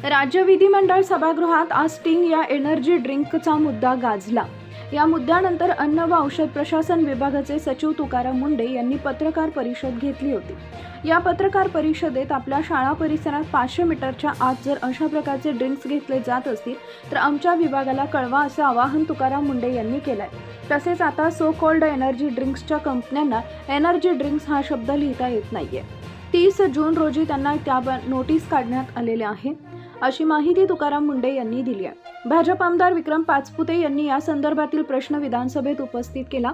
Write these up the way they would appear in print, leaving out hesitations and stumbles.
राज्य विधिमंडळ सभागृहात आज स्टिंग या एनर्जी ड्रिंकचा मुद्दा गाजला। या मुद्द्यानंतर अन्न व औषध प्रशासन विभागाचे सचिव तुकाराम मुंढे यांनी पत्रकार परिषद घेतली होती। या पत्रकार परिषदेत आपल्या शाळा परिसरात 500 मीटरच्या आत जर अशा प्रकारचे ड्रिंक्स घेतले जात असतील तर आमच्या विभागाला कळवा असं आवाहन तुकाराम मुंढे यांनी केलंय। तसेच आता सो कॉल्ड एनर्जी ड्रिंक्सच्या कंपन्यांना एनर्जी ड्रिंक्स हा शब्द लिहिता येत नाहीये। 30 जून रोजी त्यांना त्या नोटीस काढण्यात आलेले आहे, अशी माहिती तुकाराम मुंढे यांनी दिली आहे। भाजप आमदार विक्रम पाचपुते यांनी या संदर्भातील प्रश्न विधानसभेत उपस्थित केला।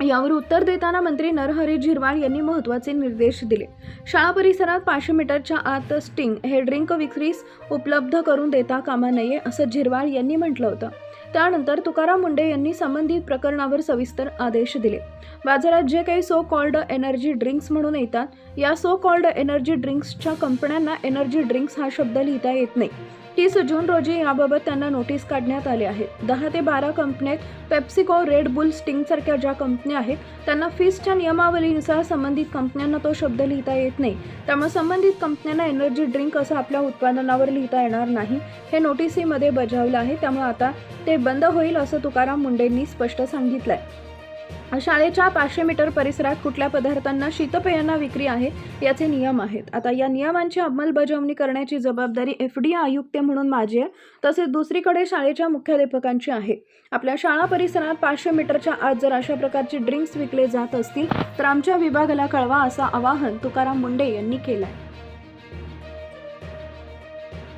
यावर उत्तर देताना मंत्री नरहरी झिरवाळ यांनी महत्त्वाचे निर्देश दिले। शाळा परिसरात 500 मीटरच्या आत स्टिंग हे ड्रिंक विक्रीस उपलब्ध करून देता कामा नये असं झिरवाळ यांनी म्हटलं होतं। त्यानंतर तुकाराम मुंढे यांनी संबंधित प्रकरणावर सविस्तर आदेश दिले। बाजारात जे काही सो कॉल्ड एनर्जी ड्रिंक्स म्हणून येतात, या सो कॉल्ड एनर्जी ड्रिंक्सच्या कंपन्यांना एनर्जी ड्रिंक्स हा शब्द लिहिता येत नाही। 30 जून रोजी याबाबत त्यांना नोटीस काढण्यात आले आहे। 10 ते 12 कंपन्यात पेप्सिको, रेड बुल, स्टिंग सारख्या ज्या कंपन्या आहेत त्यांना फीसच्या नियमावलीनुसार संबंधित कंपन्यांना तो शब्द लिहिता येत नाही। त्यामुळे संबंधित कंपन्यांना एनर्जी ड्रिंक असं आपल्या उत्पादनावर लिहिता येणार नाही, हे नोटीसीमध्ये बजावलं आहे। त्यामुळे आता ते बंद होईल असं तुकाराम मुंढेंनी स्पष्ट सांगितलंय। शाळेच्या 500 मीटर परिसरात कुठल्या पदार्थांना शीतपेयांना विक्री आहे याचे नियम आहेत। आता या नियमांची अंमलबजावणी करण्याची जबाबदारी FDI आयुक्त म्हणून माझी आहे, तसेच दुसरीकडे शाळेच्या मुख्याध्यापकांची आहे। आपल्या शाळा परिसरात 500 मीटरच्या आत जर अशा प्रकारचे ड्रिंक्स विकले जात असतील तर आमच्या विभागाला कळवा असं आवाहन तुकाराम मुंढे यांनी केलं आहे।